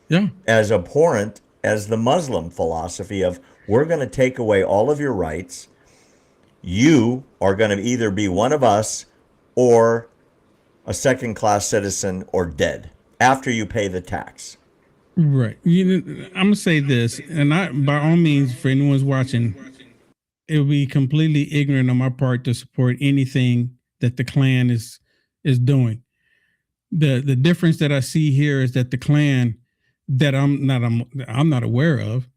Yeah. as abhorrent as the Muslim philosophy of we're going to take away all of your rights. You are going to either be one of us or a second-class citizen or dead after you pay the tax. Right. I'm gonna say this, and I, by all means, for anyone's watching, it would be completely ignorant on my part to support anything that the Klan is doing. The difference that I see here is that the Klan that I'm not aware of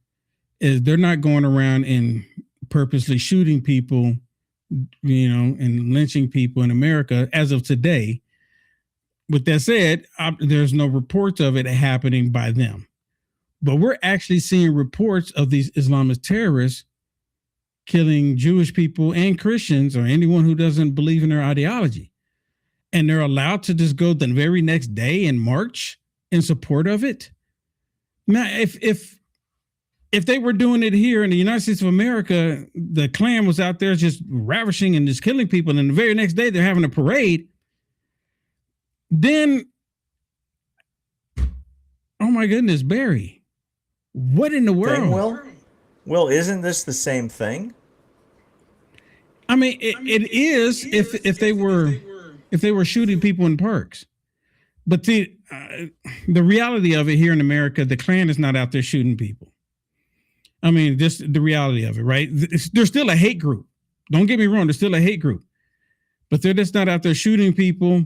is they're not going around and purposely shooting people, and lynching people in America as of today. With that said, there's no reports of it happening by them. But we're actually seeing reports of these Islamist terrorists killing Jewish people and Christians or anyone who doesn't believe in their ideology. And they're allowed to just go the very next day and march in support of it. Now, if they were doing it here in the United States of America, the Klan was out there just ravishing and just killing people, and the very next day they're having a parade, then, oh my goodness, Barry, what in the Thing, world? Will, isn't this the same thing? I mean, it is if they were shooting people in parks, but the reality of it here in America, the Klan is not out there shooting people. I mean, just the reality of it, right? There's still a hate group. Don't get me wrong, there's still a hate group, but they're just not out there shooting people.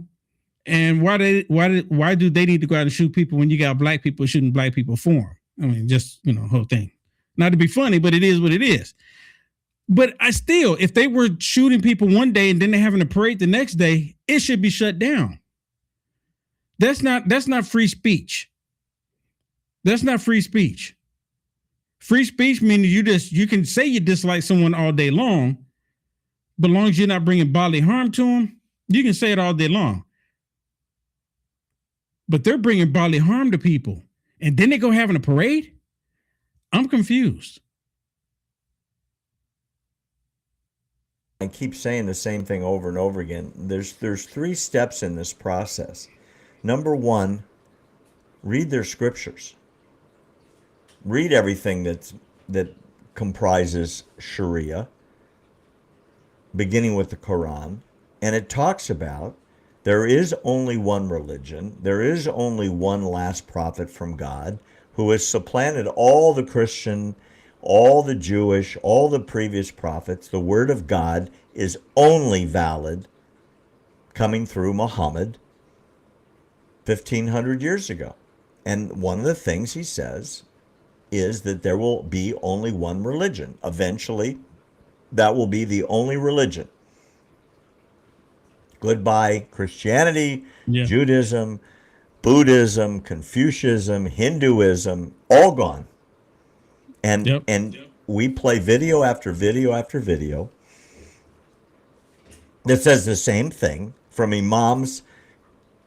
And why do they need to go out and shoot people when you got black people shooting black people for them? I mean, just, whole thing. Not to be funny, but it is what it is. But if they were shooting people one day and then they're having a parade the next day, it should be shut down. That's not free speech. That's not free speech. Free speech means you can say you dislike someone all day long, but as long as you're not bringing bodily harm to them, you can say it all day long. But they're bringing bodily harm to people, and then they go having a parade? I'm confused. I keep saying the same thing over and over again. There's 3 steps in this process. Number 1, Read their scriptures. Read everything that comprises Sharia, beginning with the Quran, and it talks about there is only one religion, there is only one last prophet from God who has supplanted all the Christian, all the Jewish, all the previous prophets. The word of God is only valid coming through Muhammad 1,500 years ago. And one of the things he says is that there will be only one religion. Eventually, that will be the only religion. Goodbye, Christianity, Yeah. Judaism, Buddhism, Confucianism, Hinduism, all gone. And Yep. we play video after video after video that says the same thing from imams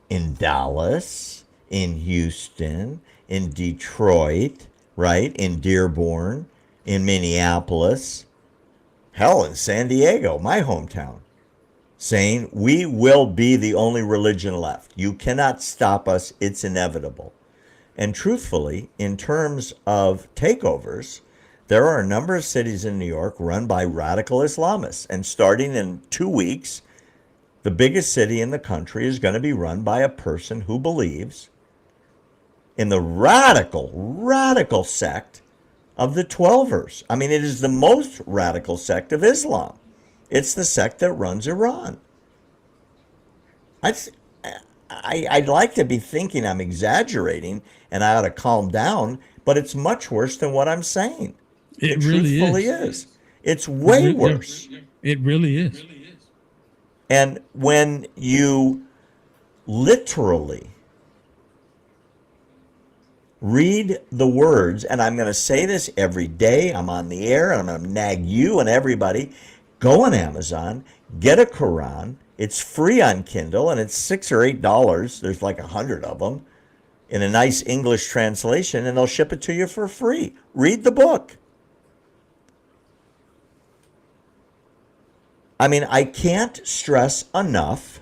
in Dallas, in Houston, in Detroit, right? In Dearborn, in Minneapolis, hell, in San Diego, my hometown, saying we will be the only religion left. You cannot stop us. It's inevitable. And truthfully, in terms of takeovers, there are a number of cities in New York run by radical Islamists. And starting in 2 weeks, the biggest city in the country is going to be run by a person who believes in the radical sect of the Twelvers. I mean, it is the most radical sect of Islam. It's the sect that runs Iran. I'd like to be thinking I'm exaggerating and I ought to calm down, but it's much worse than what I'm saying. It really truthfully is. It's way worse. It really is. And when you literally read the words, and I'm going to say this every day, I'm on the air, and I'm going to nag you and everybody, go on Amazon, get a Quran. It's free on Kindle, and it's $6 or $8. There's like 100 of them in a nice English translation, and they'll ship it to you for free. Read the book. I mean, I can't stress enough.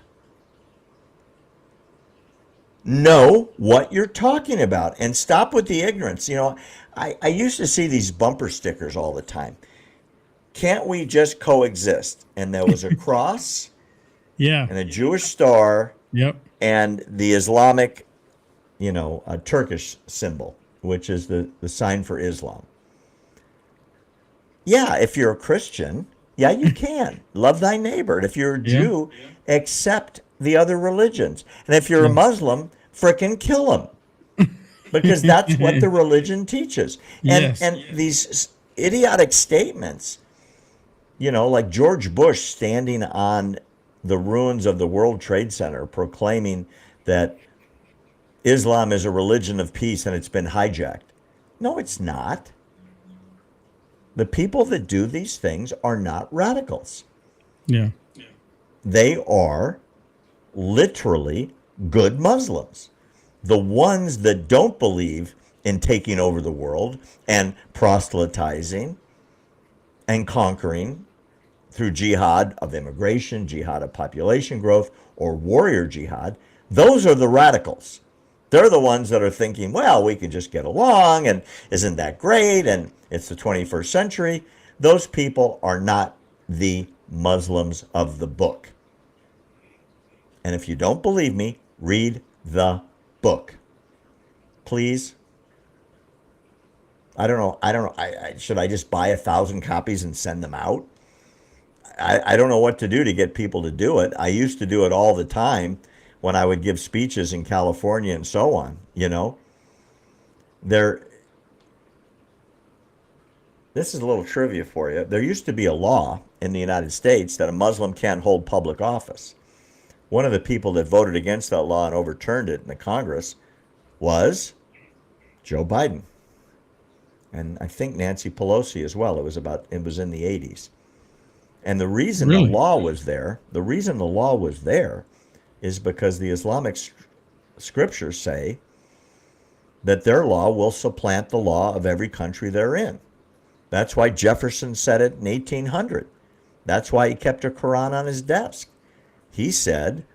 Know what you're talking about and stop with the ignorance. You know, I used to see these bumper stickers all the time. Can't we just coexist? And there was a cross Yeah. and a Jewish star Yep. and the Islamic, a Turkish symbol, which is the sign for Islam. Yeah, if you're a Christian, yeah, you can. Love thy neighbor. And if you're a Jew, accept the other religions. And if you're a Muslim, frickin' kill them. Because that's what the religion teaches. And these idiotic statements, like George Bush standing on the ruins of the World Trade Center proclaiming that Islam is a religion of peace and it's been hijacked. No, it's not. The people that do these things are not radicals. Yeah. They are literally good Muslims. The ones that don't believe in taking over the world and proselytizing and conquering through jihad of immigration, jihad of population growth, or warrior jihad, those are the radicals. They're the ones that are thinking, well, we can just get along, and isn't that great, and it's the 21st century. Those people are not the Muslims of the book. And if you don't believe me, read the book. Please. I don't know. Should I just buy 1,000 copies and send them out? I don't know what to do to get people to do it. I used to do it all the time when I would give speeches in California and so on, This is a little trivia for you. There used to be a law in the United States that a Muslim can't hold public office. One of the people that voted against that law and overturned it in the Congress was Joe Biden. And I think Nancy Pelosi as well. It was in the 80s. And the reason the law was there is because the Islamic scriptures say that their law will supplant the law of every country they're in. That's why Jefferson said it in 1800. That's why he kept a Quran on his desk. He said,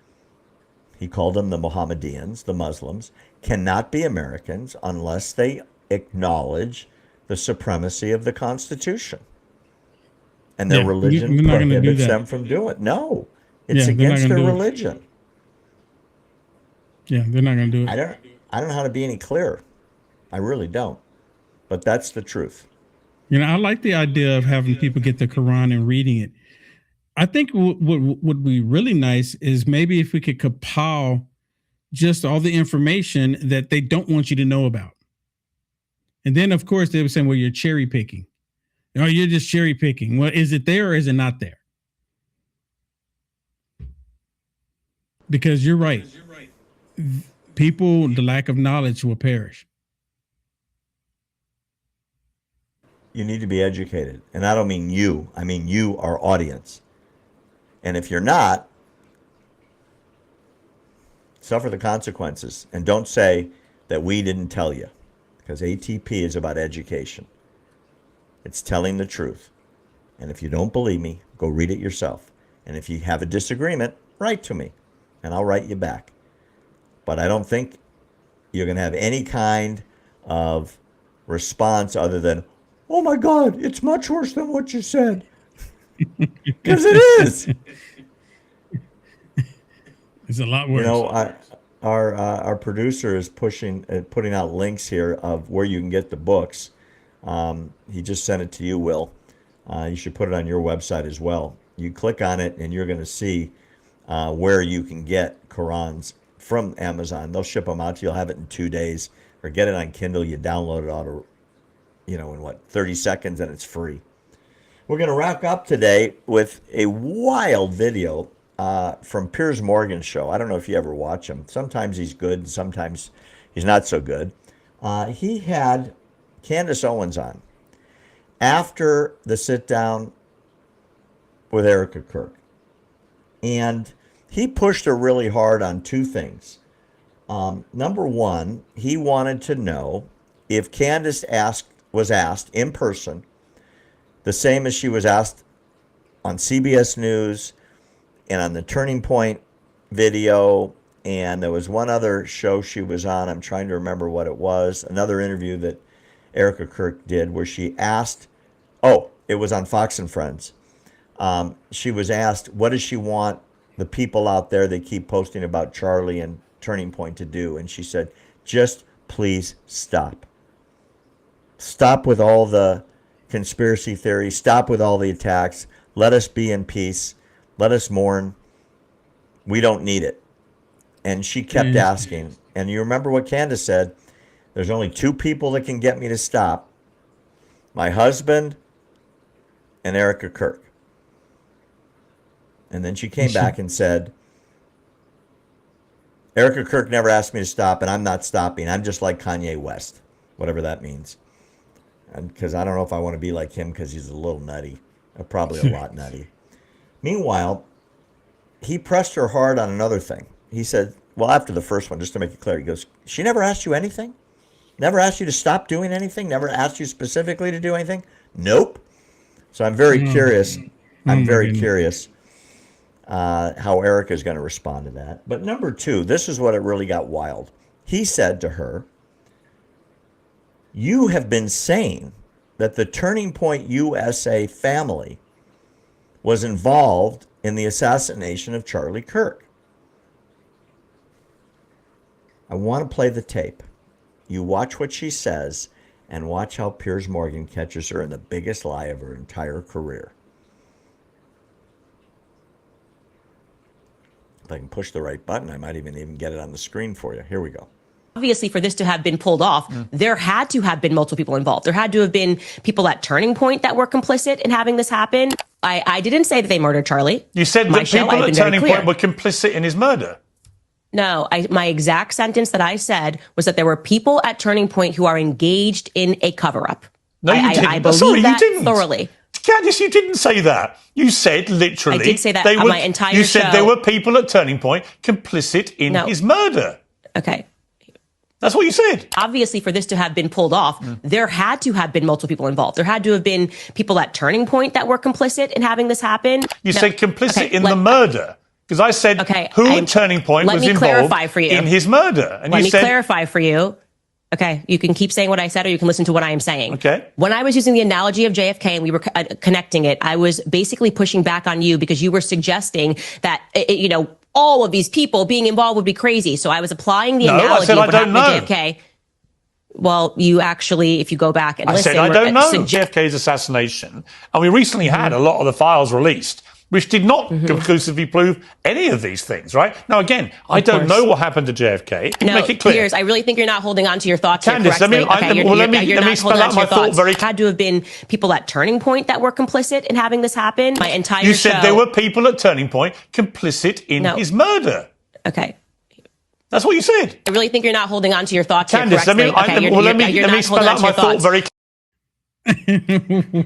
he called them the Mohammedans, the Muslims, cannot be Americans unless they acknowledge the supremacy of the Constitution. And their religion they're not gonna do prohibits that. them from doing it. No, it's Yeah, they're not against gonna their do it. religion. Yeah, they're not going to do it. I don't know how to be any clearer. I really don't. But that's the truth. I like the idea of having people get the Quran and reading it. I think what would be really nice is maybe if we could compile just all the information that they don't want you to know about. And then, of course, they were saying, well, you're cherry picking. No, you're just cherry picking. Well, is it there or is it not there? Because you're right. People, the lack of knowledge will perish. You need to be educated. And I don't mean you. I mean you, our audience. And if you're not, suffer the consequences. And don't say that we didn't tell you. Because ATP is about education. It's telling the truth. And if you don't believe me, go read it yourself. And if you have a disagreement, write to me. And I'll write you back. But I don't think you're going to have any kind of response other than, oh my God, it's much worse than what you said. Because it is. It's a lot worse. Our producer is putting out links here of where you can get the books. He just sent it to you, Will. You should put it on your website as well. You click on it and you're going to see where you can get Qurans from Amazon. They'll ship them out to you. You'll have it in 2 days, or get it on Kindle. You download it in 30 seconds, and it's free. We're going to wrap up today with a wild video from Piers Morgan's show. I don't know if you ever watch him. Sometimes he's good, and sometimes he's not so good. He had Candace Owens on after the sit down with Erica Kirk. And he pushed her really hard on two things. Number one, he wanted to know if Candace was asked in person, the same as she was asked on CBS News and on the Turning Point video. And there was one other show she was on. I'm trying to remember what it was. Another interview that Erica Kirk did where she asked, it was on Fox and Friends. She was asked, what does she want the people out there that keep posting about Charlie and Turning Point to do? And she said, just please stop. Stop with all the conspiracy theories. Stop with all the attacks. Let us be in peace. Let us mourn. We don't need it. And she kept asking. And you remember what Candace said? There's only two people that can get me to stop. My husband and Erica Kirk. And then she came back and said, Erica Kirk never asked me to stop, and I'm not stopping. I'm just like Kanye West, whatever that means. Because I don't know if I want to be like him because he's a little nutty, probably a lot nutty. Meanwhile, he pressed her hard on another thing. He said, well, after the first one, just to make it clear, he goes, she never asked you anything? Never asked you to stop doing anything? Never asked you specifically to do anything? Nope. So I'm very curious. I'm very curious how Erica is going to respond to that. But number two, this is what it really got wild. He said to her, you have been saying that the Turning Point USA family was involved in the assassination of Charlie Kirk. I want to play the tape. You watch what she says and watch how Piers Morgan catches her in the biggest lie of her entire career. If I can push the right button, I might even get it on the screen for you. Here we go. Obviously, for this to have been pulled off, there had to have been multiple people involved. There had to have been people at Turning Point that were complicit in having this happen. I didn't say that they murdered Charlie. You said that people at Turning Point were complicit in his murder. No, my exact sentence that I said was that there were people at Turning Point who are engaged in a cover-up. No, you didn't. I believe that thoroughly. Candace, you didn't say that. You said literally. I did say that on my entire show. You said there were people at Turning Point complicit in his murder. Okay. That's what you said. Obviously, for this to have been pulled off, there had to have been multiple people involved. There had to have been people at Turning Point that were complicit in having this happen. You said complicit in the murder. Because I said who at Turning Point was involved in his murder. And let me clarify for you. Okay, you can keep saying what I said or you can listen to what I am saying. Okay. When I was using the analogy of JFK and we were connecting it, I was basically pushing back on you because you were suggesting that, all of these people being involved would be crazy. So I was applying the analogy of what happened to JFK. Well, you actually, if you go back and listen. I said I don't know JFK's assassination. And we recently had a lot of the files released, which did not conclusively prove any of these things, right? Now, again, I don't know what happened to JFK. No, make it clear. Piers, I really think you're not holding on to your thoughts Candace, here correctly. let me spell out my thought very... Had to have been people at Turning Point that were complicit in having this happen. My entire show... You said there were people at Turning Point complicit in his murder. Okay. That's what you said. I really think you're not holding on to your thoughts Candace, here correctly. let me spell out my thought very...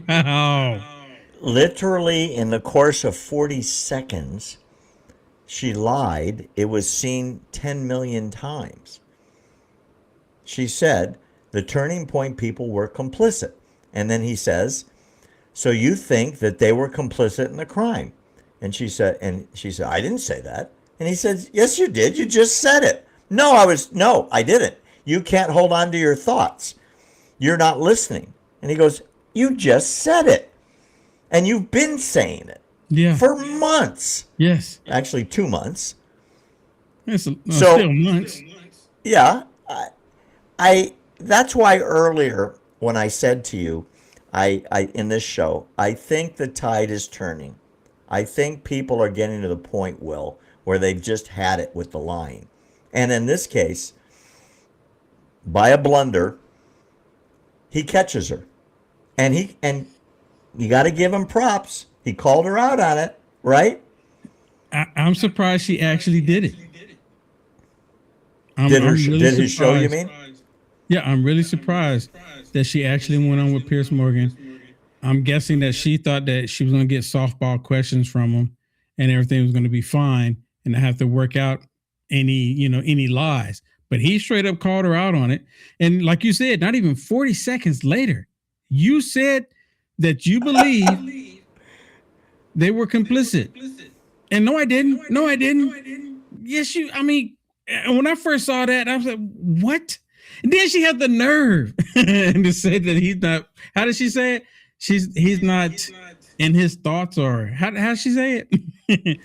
Wow. Literally, in the course of 40 seconds, she lied. It was seen 10 million times. She said the Turning Point people were complicit. And then he says, so you think that they were complicit in the crime? And she said, I didn't say that. And he said, yes, you did. You just said it. No, I didn't. You can't hold on to your thoughts. You're not listening. And he goes, you just said it. And you've been saying it for months. Yes. Actually, 2 months. Still months. Yeah. That's why earlier when I said to you, I in this show, I think the tide is turning. I think people are getting to the point, Will, where they've just had it with the lying. And in this case, by a blunder, he catches her. And you got to give him props. He called her out on it, right? I'm surprised she actually did it. Did his show, you mean? Yeah, I'm really surprised that she actually went on with Piers Morgan. I'm guessing that she thought that she was going to get softball questions from him and everything was going to be fine and not have to work out any lies. But he straight up called her out on it. And like you said, not even 40 seconds later, you said that you believe they were complicit. And no, I didn't. Yes, when I first saw that, I was like, what? And then she had the nerve to say that he's not, how did she say it? He's not in his thoughts, or how did she say it?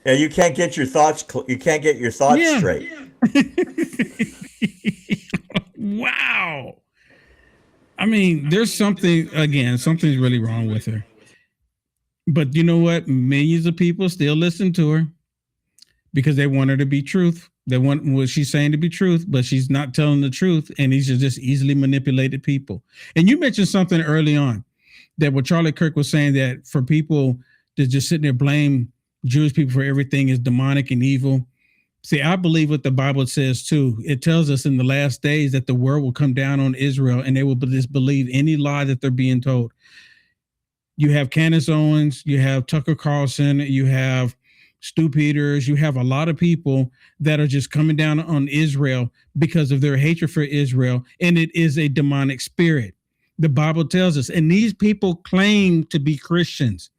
Yeah, you can't get your thoughts straight. Wow. There's something's really wrong with her. But you know what? Millions of people still listen to her because they want her to be truth. They want what she's saying to be truth, but she's not telling the truth. And these are just easily manipulated people. And you mentioned something early on that what Charlie Kirk was saying, that for people to just sit there blame Jewish people for everything is demonic and evil. See, I believe what the Bible says too. It tells us in the last days that the word will come down on Israel and they will disbelieve any lie that they're being told. You have Candace Owens, you have Tucker Carlson, you have Stu Peters, you have a lot of people that are just coming down on Israel because of their hatred for Israel. And it is a demonic spirit. The Bible tells us, and these people claim to be Christians.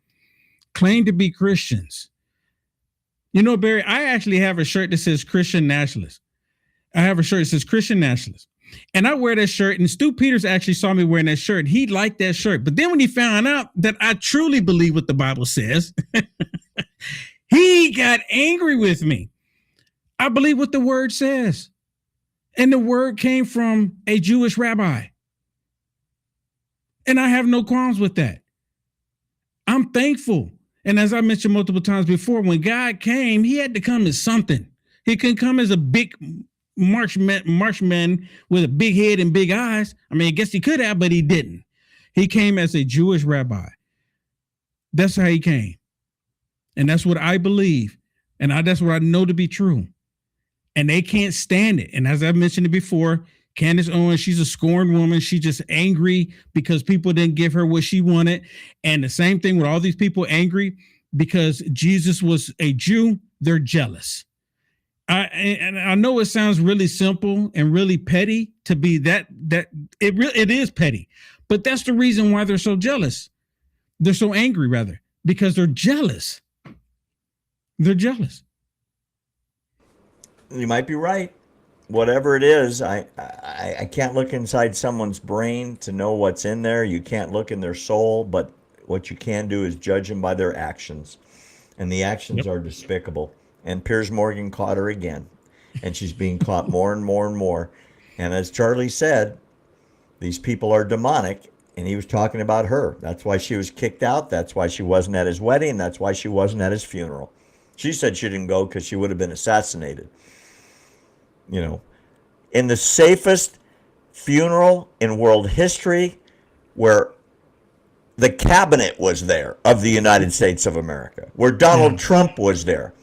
You know, Barry, I actually have a shirt that says Christian Nationalist. I have a shirt that says Christian Nationalist. And I wear that shirt, and Stu Peters actually saw me wearing that shirt. He liked that shirt. But then when he found out that I truly believe what the Bible says, he got angry with me. I believe what the word says. And the word came from a Jewish rabbi. And I have no qualms with that. I'm thankful. And as I mentioned multiple times before, when God came, he had to come as something. He couldn't come as a big marshman with a big head and big eyes. I guess he could have, but he didn't. He came as a Jewish rabbi. That's how he came. And that's what I believe. And that's what I know to be true. And they can't stand it. And as I mentioned it before, Candace Owens, she's a scorned woman. She's just angry because people didn't give her what she wanted. And the same thing with all these people angry because Jesus was a Jew. They're jealous. I know it sounds really simple and really petty to be that it is petty, but that's the reason why they're so jealous. They're so angry, rather, because they're jealous. They're jealous. You might be right. Whatever it is, I can't look inside someone's brain to know what's in there. You can't look in their soul, but what you can do is judge them by their actions. And the actions are despicable. And Piers Morgan caught her again. And she's being caught more and more and more. And as Charlie said, these people are demonic. And he was talking about her. That's why she was kicked out. That's why she wasn't at his wedding. That's why she wasn't at his funeral. She said she didn't go because she would have been assassinated. You know, in the safest funeral in world history, where the cabinet was there of the United States of America, where Donald Trump was there.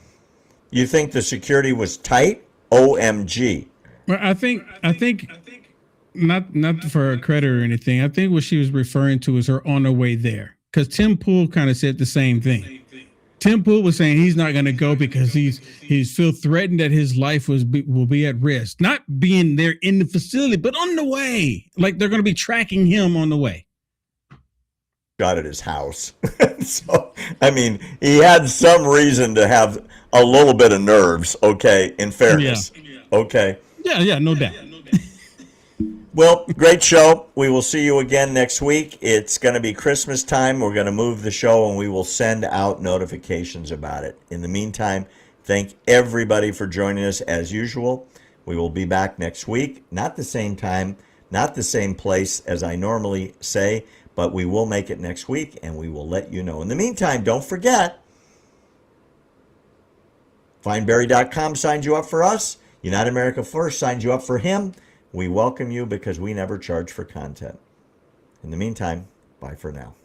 You think the security was tight? OMG. Well, I think not for credit or anything. I think what she was referring to is her on her way there. Because Tim Pool kind of said the same thing. Tim Pool was saying he's not going to go because he's feel threatened that his life will be at risk. Not being there in the facility, but on the way. Like they're going to be tracking him on the way. Got at his house. So, I mean, he had some reason to have a little bit of nerves, okay, in fairness. Yeah. Okay. Yeah, no doubt. Well, great show. We will see you again next week. It's going to be Christmas time. We're going to move the show, and we will send out notifications about it. In the meantime, thank everybody for joining us as usual. We will be back next week. Not the same time, not the same place as I normally say, but we will make it next week, and we will let you know. In the meantime, don't forget, FindBerry.com signs you up for us. United America First signs you up for him. We welcome you because we never charge for content. In the meantime, bye for now.